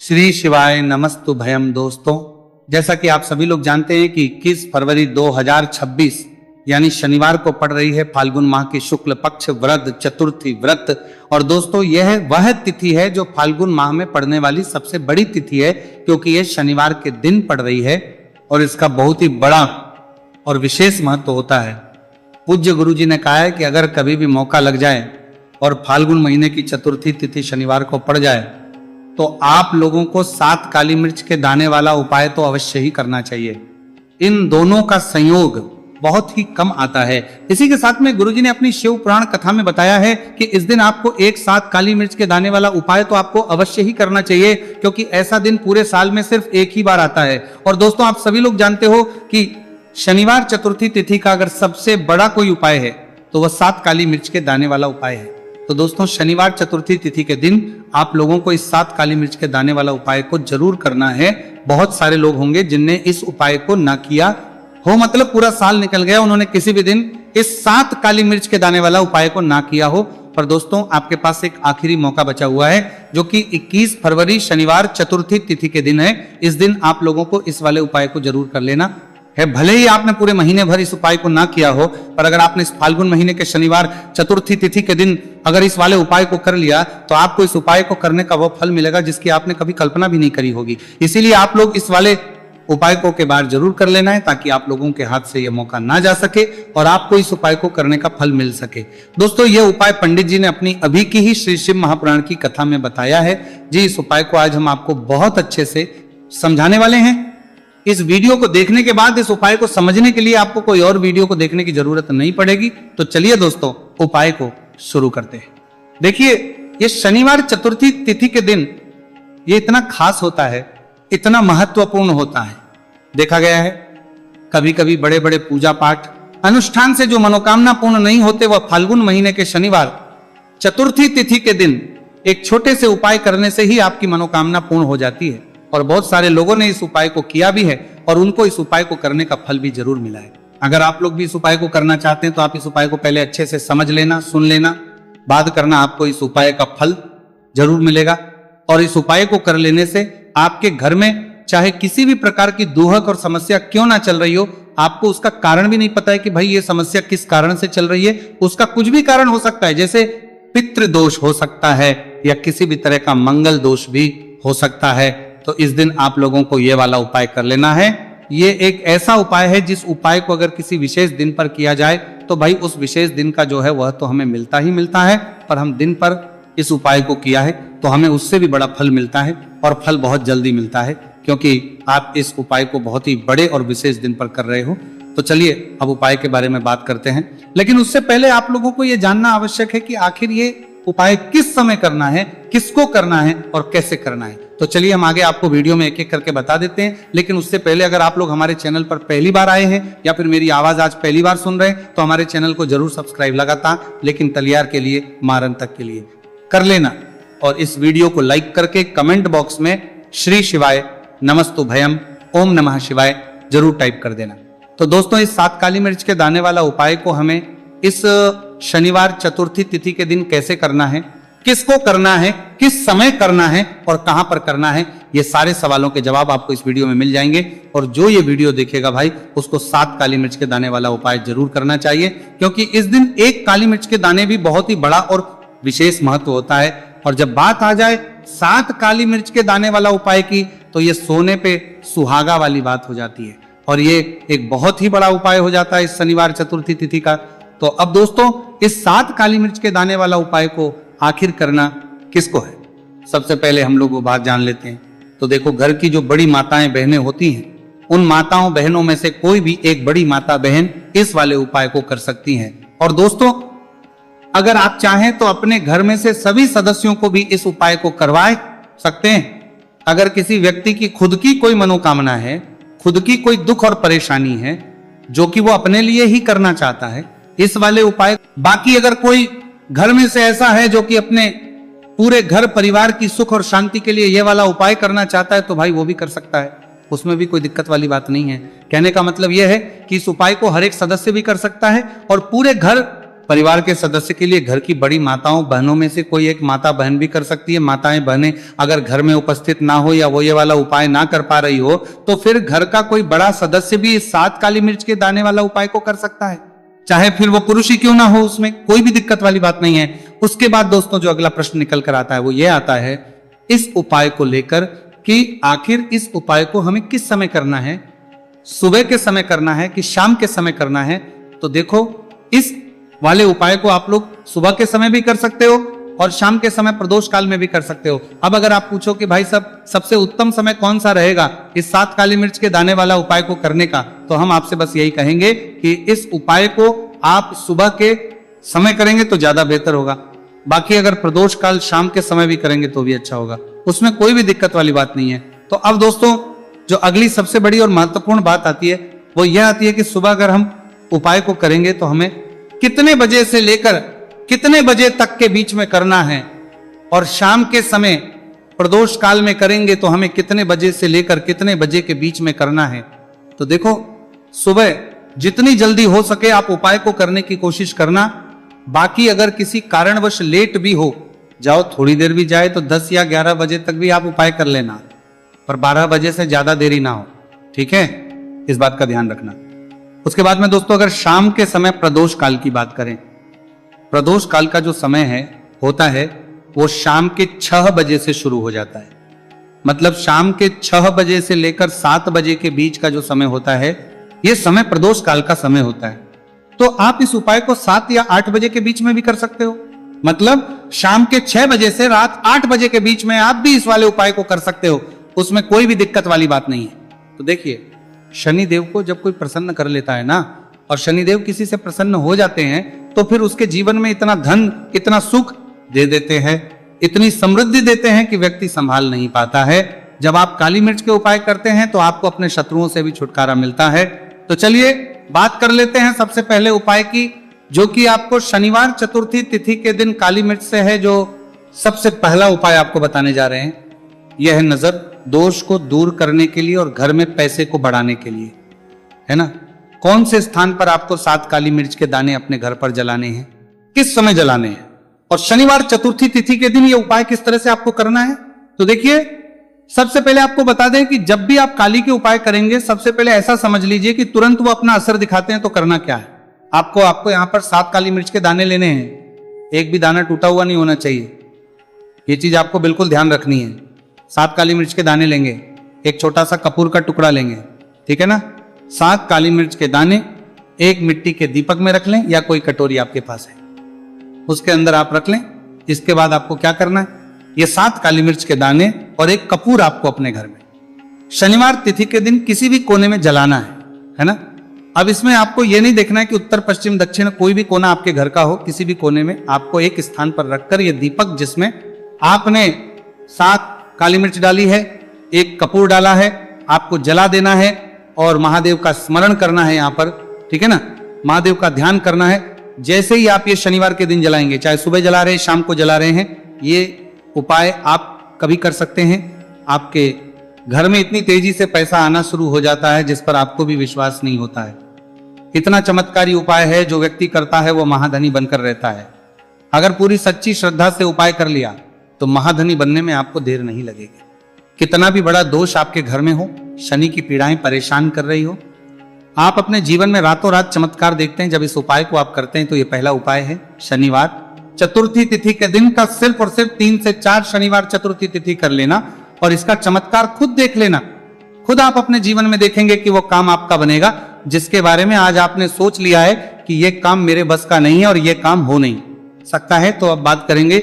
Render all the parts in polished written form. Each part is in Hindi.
श्री शिवाय नमस्तु भयम। दोस्तों, जैसा कि आप सभी लोग जानते हैं कि 21 फरवरी 2026 यानी शनिवार को पड़ रही है फाल्गुन माह की शुक्ल पक्ष व्रत चतुर्थी व्रत। और दोस्तों, यह वह तिथि है जो फाल्गुन माह में पड़ने वाली सबसे बड़ी तिथि है, क्योंकि यह शनिवार के दिन पड़ रही है और इसका बहुत ही बड़ा और विशेष महत्व होता है। पूज्य गुरु जी ने कहा है कि अगर कभी भी मौका लग जाए और फाल्गुन महीने की चतुर्थी तिथि शनिवार को पड़ जाए तो आप लोगों को 7 काली मिर्च के दाने वाला उपाय तो अवश्य ही करना चाहिए। इन दोनों का संयोग बहुत ही कम आता है। इसी के साथ में गुरुजी ने अपनी शिव पुराण कथा में बताया है कि इस दिन आपको एक 7 काली मिर्च के दाने वाला उपाय तो आपको अवश्य ही करना चाहिए, क्योंकि ऐसा दिन पूरे साल में सिर्फ एक ही बार आता है। और दोस्तों, आप सभी लोग जानते हो कि शनिवार चतुर्थी तिथि का अगर सबसे बड़ा कोई उपाय है तो वह 7 काली मिर्च के दाने वाला उपाय है। तो दोस्तों, शनिवार चतुर्थी तिथि के दिन आप लोगों को इस 7 काली मिर्च के दाने वाला उपाय को जरूर करना है। बहुत सारे लोग होंगे जिनने इस उपाय को ना किया हो, मतलब पूरा साल निकल गया, उन्होंने किसी भी दिन इस 7 काली मिर्च के दाने वाला उपाय को ना किया हो। पर दोस्तों, आपके पास एक आखिरी मौका बचा हुआ है, जो कि 21 फरवरी शनिवार चतुर्थी तिथि के दिन है। इस दिन आप लोगों को इस वाले उपाय को जरूर कर लेना है। भले ही आपने पूरे महीने भर इस उपाय को ना किया हो, पर अगर आपने इस फाल्गुन महीने के शनिवार चतुर्थी तिथि के दिन अगर इस वाले उपाय को कर लिया तो आपको इस उपाय को करने का वो फल मिलेगा जिसकी आपने कभी कल्पना भी नहीं करी होगी। इसीलिए आप लोग इस वाले उपाय को के बार जरूर कर लेना है, ताकि आप लोगों के हाथ से यह मौका ना जा सके और आपको इस उपाय को करने का फल मिल सके। दोस्तों, यह उपाय पंडित जी ने अपनी अभी की ही श्री शिव महापुराण की कथा में बताया है जी। इस उपाय को आज हम आपको बहुत अच्छे से समझाने वाले हैं। इस वीडियो को देखने के बाद इस उपाय को समझने के लिए आपको कोई और वीडियो को देखने की जरूरत नहीं पड़ेगी। तो चलिए दोस्तों, उपाय को शुरू करते हैं। देखिए, ये शनिवार चतुर्थी तिथि के दिन ये इतना खास होता है, इतना महत्वपूर्ण होता है। देखा गया है कभी कभी बड़े बड़े पूजा पाठ अनुष्ठान से जो मनोकामना पूर्ण नहीं होते, वह फाल्गुन महीने के शनिवार चतुर्थी तिथि के दिन एक छोटे से उपाय करने से ही आपकी मनोकामना पूर्ण हो जाती है। और बहुत सारे लोगों ने इस उपाय को किया भी है और उनको इस उपाय को करने का फल भी जरूर मिला है। अगर आप लोग भी इस उपाय को करना चाहते हैं तो आप इस उपाय को पहले अच्छे से समझ लेना, सुन लेना, बाद करना, आपको इस उपाय का फल जरूर मिलेगा। और इस उपाय को कर लेने से आपके घर में चाहे किसी भी प्रकार की दुहक और समस्या क्यों ना चल रही हो, आपको उसका कारण भी नहीं पता है कि भाई ये समस्या किस कारण से चल रही है। उसका कुछ भी कारण हो सकता है, जैसे पितृ दोष हो सकता है या किसी भी तरह का मंगल दोष भी हो सकता है। तो इस दिन आप लोगों को ये वाला उपाय कर लेना है। ये एक ऐसा उपाय है जिस उपाय को अगर किसी विशेष दिन पर किया जाए तो भाई उस विशेष दिन का जो है वह तो हमें मिलता ही मिलता है, पर हम दिन पर इस उपाय को किया है तो हमें उससे भी बड़ा फल मिलता है, और फल बहुत जल्दी मिलता है, क्योंकि आप इस उपाय को बहुत ही बड़े और विशेष दिन पर कर रहे हो। तो चलिए अब उपाय के बारे में बात करते हैं। लेकिन उससे पहले आप लोगों को यह जानना आवश्यक है कि आखिर ये उपाय किस समय करना है, किसको करना है और कैसे करना है। तो चलिए हम आगे आपको वीडियो में एक एक करके बता देते हैं। लेकिन उससे पहले अगर आप लोग हमारे चैनल पर पहली बार आए हैं या फिर मेरी आवाज आज पहली बार सुन रहे हैं तो हमारे चैनल को जरूर सब्सक्राइब लगातार लेकिन तलियार के लिए मारन तक के लिए कर लेना। और इस वीडियो को लाइक करके कमेंट बॉक्स में श्री शिवाय नमस्तु भयम ओम नमः शिवाय जरूर टाइप कर देना। तो दोस्तों, इस 7 काली मिर्च के दाने वाला उपाय को हमें इस शनिवार चतुर्थी तिथि के दिन कैसे करना है, किसको करना है, किस समय करना है और कहां पर करना है, ये सारे सवालों के जवाब आपको इस वीडियो में मिल जाएंगे। और जो ये वीडियो देखेगा भाई उसको 7 काली मिर्च के दाने वाला उपाय जरूर करना चाहिए, क्योंकि इस दिन एक काली मिर्च के दाने भी बहुत ही बड़ा और विशेष महत्व होता है। और जब बात आ जाए 7 काली मिर्च के दाने वाला उपाय की तो ये सोने पे सुहागा वाली बात हो जाती है और ये एक बहुत ही बड़ा उपाय हो जाता है इस शनिवार चतुर्थी तिथि का। तो अब दोस्तों, इस 7 काली मिर्च के दाने वाला उपाय को आखिर करना किसको है, सबसे पहले हम लोग वो बात जान लेते हैं। तो देखो, घर की जो बड़ी माताएं बहनें होती हैं, उन माताओं बहनों में से कोई भी एक बड़ी माता बहन इस वाले उपाय को कर सकती हैं। और दोस्तों, अगर आप चाहें तो अपने घर में से सभी सदस्यों को भी इस उपाय को करवा सकते हैं। अगर किसी व्यक्ति की खुद की कोई मनोकामना है, खुद की कोई दुख और परेशानी है जो कि वो अपने लिए ही करना चाहता है, इस वाले उपाय। बाकी अगर कोई घर में से ऐसा है जो कि अपने पूरे घर परिवार की सुख और शांति के लिए यह वाला उपाय करना चाहता है तो भाई वो भी कर सकता है, उसमें भी कोई दिक्कत वाली बात नहीं है। कहने का मतलब यह है कि इस उपाय को हर एक सदस्य भी कर सकता है और पूरे घर परिवार के सदस्य के लिए घर की बड़ी माताओं बहनों में से कोई एक माता बहन भी कर सकती है। माताएं बहनें अगर घर में उपस्थित ना हो या वो ये वाला उपाय ना कर पा रही हो तो फिर घर का कोई बड़ा सदस्य भी इस 7 काली मिर्च के दाने वाला उपाय को कर सकता है, चाहे फिर वो पुरुष ही क्यों ना हो, उसमें कोई भी दिक्कत वाली बात नहीं है। उसके बाद दोस्तों जो अगला प्रश्न निकल कर आता है वो ये आता है इस उपाय को लेकर कि आखिर इस उपाय को हमें किस समय करना है, सुबह के समय करना है कि शाम के समय करना है। तो देखो इस वाले उपाय को आप लोग सुबह के समय भी कर सकते हो और शाम के समय प्रदोष काल में भी कर सकते हो। अब अगर आप पूछो कि भाई सबसे उत्तम समय कौन सा रहेगा इस 7 काली मिर्च के दाने वाला उपाय को करने का, तो हम आपसे बस यही कहेंगे कि इस उपाय को आप सुबह के समय करेंगे तो ज्यादा बेहतर होगा। बाकी अगर प्रदोष काल शाम के समय भी करेंगे तो भी अच्छा होगा, उसमें कोई भी दिक्कत वाली बात नहीं है। तो अब दोस्तों जो अगली सबसे बड़ी और महत्वपूर्ण बात आती है वो यह आती है कि सुबह अगर हम उपाय को करेंगे तो हमें कितने बजे से लेकर कितने बजे तक के बीच में करना है, और शाम के समय प्रदोष काल में करेंगे तो हमें कितने बजे से लेकर कितने बजे के बीच में करना है। तो देखो सुबह जितनी जल्दी हो सके आप उपाय को करने की कोशिश करना। बाकी अगर किसी कारणवश लेट भी हो जाओ, थोड़ी देर भी जाए तो 10 या 11 बजे तक भी आप उपाय कर लेना, पर 12 बजे से ज्यादा देरी ना हो, ठीक है, इस बात का ध्यान रखना। उसके बाद में दोस्तों अगर शाम के समय प्रदोष काल की बात करें, प्रदोष काल का जो समय है होता है वो शाम के 6 बजे से शुरू हो जाता है। मतलब शाम के 6 बजे से लेकर 7 बजे के बीच का जो समय होता है यह समय प्रदोष काल का समय होता है। तो आप इस उपाय को 7 या 8 बजे के बीच में भी कर सकते हो। मतलब शाम के 6 बजे से रात 8 बजे के बीच में आप भी इस वाले उपाय को कर सकते हो, उसमें कोई भी दिक्कत वाली बात नहीं है। तो देखिए शनिदेव को जब कोई प्रसन्न कर लेता है ना, और शनिदेव किसी से प्रसन्न हो जाते हैं तो फिर उसके जीवन में इतना धन इतना सुख दे देते हैं, इतनी समृद्धि देते हैं कि व्यक्ति संभाल नहीं पाता है। जब आप काली मिर्च के उपाय करते हैं तो आपको अपने शत्रुओं से भी छुटकारा मिलता है। तो चलिए बात कर लेते हैं सबसे पहले उपाय की, जो कि आपको शनिवार चतुर्थी तिथि के दिन काली मिर्च से है। जो सबसे पहला उपाय आपको बताने जा रहे हैं यह है नजर दोष को दूर करने के लिए और घर में पैसे को बढ़ाने के लिए, है ना। कौन से स्थान पर आपको 7 काली मिर्च के दाने अपने घर पर जलाने हैं, किस समय जलाने हैं, और शनिवार चतुर्थी तिथि के दिन यह उपाय किस तरह से आपको करना है। तो देखिए सबसे पहले आपको बता दें कि जब भी आप काली के उपाय करेंगे सबसे पहले ऐसा समझ लीजिए कि तुरंत वो अपना असर दिखाते हैं। तो करना क्या है, आपको यहां पर 7 काली मिर्च के दाने लेने हैं, एक भी दाना टूटा हुआ नहीं होना चाहिए, ये चीज आपको बिल्कुल ध्यान रखनी है। 7 काली मिर्च के दाने लेंगे, एक छोटा सा कपूर का टुकड़ा लेंगे, ठीक है ना। 7 काली मिर्च के दाने एक मिट्टी के दीपक में रख लें या कोई कटोरी आपके पास है उसके अंदर आप रख लें। इसके बाद आपको क्या करना है, ये 7 काली मिर्च के दाने और एक कपूर आपको अपने घर में शनिवार तिथि के दिन किसी भी कोने में जलाना है ना। अब इसमें आपको ये नहीं देखना है कि उत्तर पश्चिम दक्षिण कोई भी कोना आपके घर का हो, किसी भी कोने में आपको एक स्थान पर रखकर ये दीपक जिसमें आपने 7 काली मिर्च डाली है, एक कपूर डाला है, आपको जला देना है और महादेव का स्मरण करना है यहाँ पर, ठीक है ना। महादेव का ध्यान करना है। जैसे ही आप ये शनिवार के दिन जलाएंगे, चाहे सुबह जला रहे हैं शाम को जला रहे हैं, ये उपाय आप कभी कर सकते हैं। आपके घर में इतनी तेजी से पैसा आना शुरू हो जाता है जिस पर आपको भी विश्वास नहीं होता है। इतना चमत्कारी उपाय है, जो व्यक्ति करता है वो महाधनी बनकर रहता है। अगर पूरी सच्ची श्रद्धा से उपाय कर लिया तो महाधनी बनने में आपको देर नहीं लगेगी। कितना भी बड़ा दोष आपके घर में हो, शनि की पीड़ाएं परेशान कर रही हो, आप अपने जीवन में रातों रात चमत्कार देखते हैं जब इस उपाय को आप करते हैं। तो ये पहला उपाय है शनिवार चतुर्थी तिथि के दिन का सिर्फ और सिर्फ 3 से 4 शनिवार चतुर्थी तिथि कर लेना और इसका चमत्कार खुद देख लेना। खुद आप अपने जीवन में देखेंगे कि वो काम आपका बनेगा जिसके बारे में आज आपने सोच लिया है कि ये काम मेरे बस का नहीं है और ये काम हो नहीं सकता है। तो अब बात करेंगे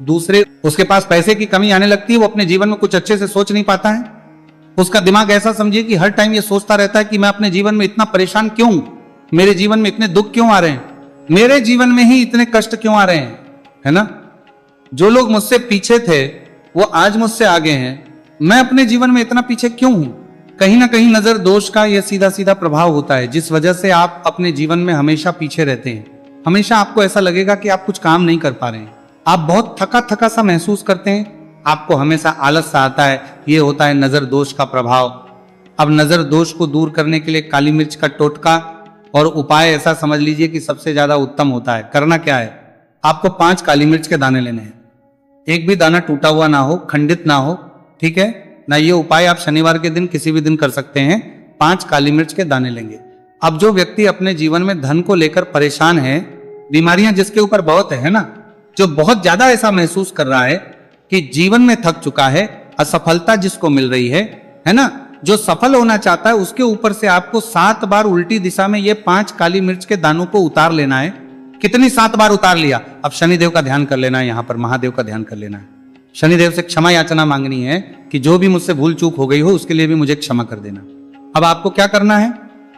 दूसरे, उसके पास पैसे की कमी आने लगती है, वो अपने जीवन में कुछ अच्छे से सोच नहीं पाता है। उसका दिमाग ऐसा समझिए कि हर टाइम ये सोचता रहता है कि मैं अपने जीवन में इतना परेशान क्यों, मेरे जीवन में इतने दुख क्यों आ रहे हैं, मेरे जीवन में ही इतने कष्ट क्यों आ रहे हैं, है ना। जो लोग मुझसे पीछे थे वो आज मुझसे आगे हैं, मैं अपने जीवन में इतना पीछे क्यों हूं। कहीं ना कहीं नजर दोष का यह सीधा सीधा प्रभाव होता है, जिस वजह से आप अपने जीवन में हमेशा पीछे रहते हैं। हमेशा आपको ऐसा लगेगा कि आप कुछ काम नहीं कर पा रहे हैं, आप बहुत थका थका सा महसूस करते हैं, आपको हमेशा आलस सा आता है। ये होता है नजर दोष का प्रभाव। अब नजर दोष को दूर करने के लिए काली मिर्च का टोटका और उपाय ऐसा समझ लीजिए कि सबसे ज्यादा उत्तम होता है। करना क्या है, आपको 5 काली मिर्च के दाने लेने हैं। एक भी दाना टूटा हुआ ना हो, खंडित ना हो, ठीक है ना। ये उपाय आप शनिवार के दिन किसी भी दिन कर सकते हैं। 5 काली मिर्च के दाने लेंगे। अब जो व्यक्ति अपने जीवन में धन को लेकर परेशान है, बीमारियां जिसके ऊपर बहुत है ना, जो बहुत ज्यादा ऐसा महसूस कर रहा है कि जीवन में थक चुका है, असफलता जिसको मिल रही है ना, जो सफल होना चाहता है, उसके ऊपर से आपको 7 बार उल्टी दिशा में ये 5 काली मिर्च के दानों को उतार लेना है। कितनी 7 बार उतार लिया, अब शनिदेव का ध्यान कर लेना है, यहां पर महादेव का ध्यान कर लेना है। शनिदेव से क्षमा याचना मांगनी है कि जो भी मुझसे भूल चूक हो गई हो उसके लिए भी मुझे क्षमा कर देना। अब आपको क्या करना है,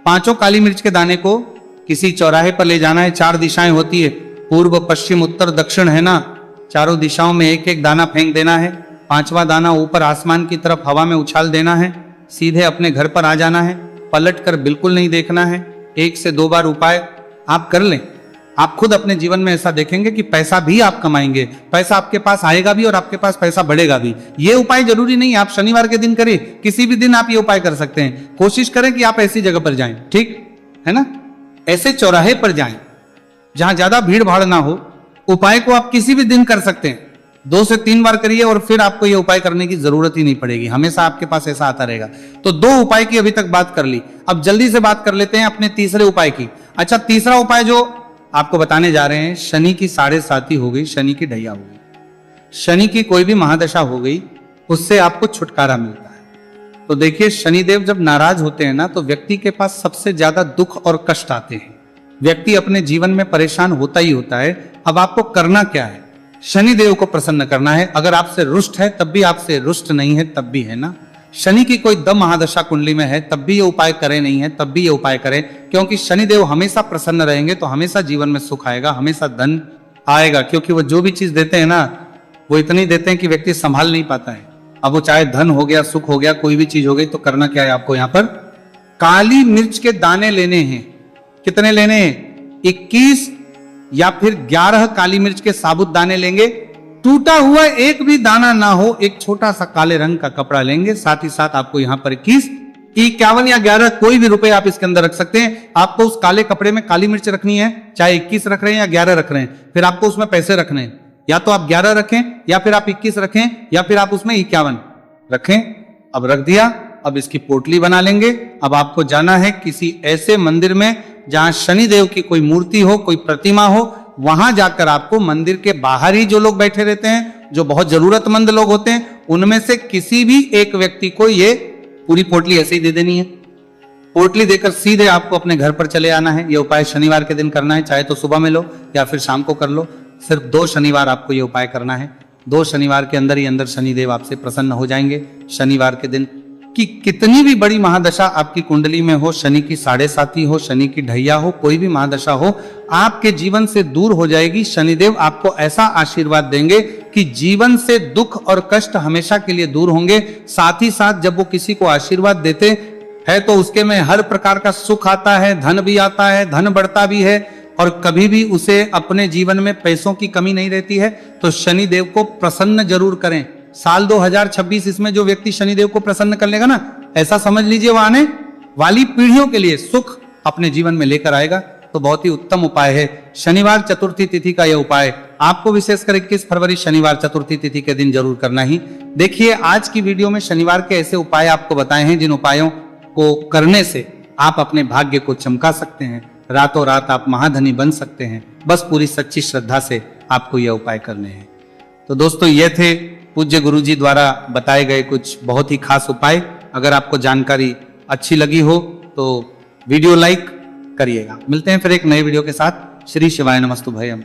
5 काली मिर्च के दाने को किसी चौराहे पर ले जाना है। 4 दिशाएं होती है, पूर्व पश्चिम उत्तर दक्षिण, है ना। चारों दिशाओं में एक एक दाना फेंक देना है। 5वां दाना ऊपर आसमान की तरफ हवा में उछाल देना है। सीधे अपने घर पर आ जाना है, पलट कर बिल्कुल नहीं देखना है। 1 से 2 बार उपाय आप कर लें, आप खुद अपने जीवन में ऐसा देखेंगे कि पैसा भी आप कमाएंगे, पैसा आपके पास आएगा भी और आपके पास पैसा बढ़ेगा भी। ये उपाय जरूरी नहीं आप शनिवार के दिन करें, किसी भी दिन आप ये उपाय कर सकते हैं। कोशिश करें कि आप ऐसी जगह पर जाएं, ठीक है ना, ऐसे चौराहे पर जाएं जहां ज्यादा भीड़ भाड़ ना हो। उपाय को आप किसी भी दिन कर सकते हैं, 2 से 3 बार करिए और फिर आपको ये उपाय करने की जरूरत ही नहीं पड़ेगी, हमेशा आपके पास ऐसा आता रहेगा। तो 2 उपाय की अभी तक बात कर ली, अब जल्दी से बात कर लेते हैं अपने तीसरे उपाय की। अच्छा, तीसरा उपाय जो आपको बताने जा रहे हैं, शनि की 7.5 हो गई, शनि की ढैया हो गई, शनि की कोई भी महादशा हो गई, उससे आपको छुटकारा मिलता है। तो देखिए, शनिदेव जब नाराज होते हैं ना, तो व्यक्ति के पास सबसे ज्यादा दुख और कष्ट आते हैं। व्यक्ति अपने जीवन में परेशान होता ही होता है। अब आपको करना क्या है, शनिदेव को प्रसन्न करना है। अगर आपसे रुष्ट है तब भी, आपसे रुष्ट नहीं है तब भी, है ना। शनि की कोई दम महादशा कुंडली में है तब भी ये उपाय करें, नहीं है तब भी ये उपाय करें, क्योंकि शनिदेव हमेशा प्रसन्न रहेंगे तो हमेशा जीवन में सुख आएगा, हमेशा धन आएगा। क्योंकि वो जो भी चीज देते हैं ना, वो इतनी देते हैं कि व्यक्ति संभाल नहीं पाता है। अब वो चाहे धन हो गया, सुख हो गया, कोई भी चीज हो गई, तो करना क्या है आपको, यहाँ पर काली मिर्च के दाने लेने हैं। कितने लेने हैं, 21 या फिर 11 काली मिर्च के साबुत दाने लेंगे। टूटा हुआ एक भी दाना ना हो, एक छोटा सा काले रंग का कपड़ा लेंगे। साथ ही साथ आपको यहाँ पर 21, 51 या 11 कोई भी रुपए आप इसके अंदर रख सकते हैं। आपको उस काले कपड़े में काली मिर्च रखनी है, चाहे 21 रख रहे हैं या 11 रख रहे हैं। फिर आपको उसमें पैसे रखने हैं, या तो आप 11 रखें या फिर आप 21 रखें या फिर आप उसमें 51 रखें। अब रख दिया, अब इसकी पोटली बना लेंगे। अब आपको जाना है किसी ऐसे मंदिर में जहां शनिदेव की कोई मूर्ति हो, कोई प्रतिमा हो। वहां जाकर आपको मंदिर के बाहर ही जो लोग बैठे रहते हैं, जो बहुत जरूरतमंद लोग होते हैं, उनमें से किसी भी एक व्यक्ति को ये पूरी पोटली ऐसे ही दे देनी है। पोटली देकर सीधे आपको अपने घर पर चले आना है। ये उपाय शनिवार के दिन करना है, चाहे तो सुबह में लो या फिर शाम को कर लो। सिर्फ 2 शनिवार आपको ये उपाय करना है। 2 शनिवार के अंदर ही अंदर शनिदेव आपसे प्रसन्न हो जाएंगे। शनिवार के दिन कि कितनी भी बड़ी महादशा आपकी कुंडली में हो, शनि की 7.5 हो, शनि की ढैया हो, कोई भी महादशा हो, आपके जीवन से दूर हो जाएगी। शनिदेव आपको ऐसा आशीर्वाद देंगे कि जीवन से दुख और कष्ट हमेशा के लिए दूर होंगे। साथ ही साथ जब वो किसी को आशीर्वाद देते हैं तो उसके में हर प्रकार का सुख आता है, धन भी आता है, धन बढ़ता भी है, और कभी भी उसे अपने जीवन में पैसों की कमी नहीं रहती है। तो शनिदेव को प्रसन्न जरूर करें। साल 2026 इसमें जो व्यक्ति शनिदेव को प्रसन्न कर लेगा ना, ऐसा समझ लीजिए वो आने वाली पीढ़ियों के लिए सुख अपने जीवन में लेकर आएगा। तो बहुत ही उत्तम उपाय है शनिवार चतुर्थी तिथि का यह उपाय। आपको विशेषकर 21 फरवरी शनिवार चतुर्थी तिथि के दिन जरूर करना ही। देखिए, आज की वीडियो में शनिवार के ऐसे उपाय आपको बताए हैं जिन उपायों को करने से आप अपने भाग्य को चमका सकते हैं, रातों रात आप महाधनी बन सकते हैं। बस पूरी सच्ची श्रद्धा से आपको यह उपाय करने हैं। तो दोस्तों, ये थे पूज्य गुरुजी द्वारा बताए गए कुछ बहुत ही खास उपाय। अगर आपको जानकारी अच्छी लगी हो तो वीडियो लाइक करिएगा। मिलते हैं फिर एक नए वीडियो के साथ। श्री शिवाय नमस्तु भयम।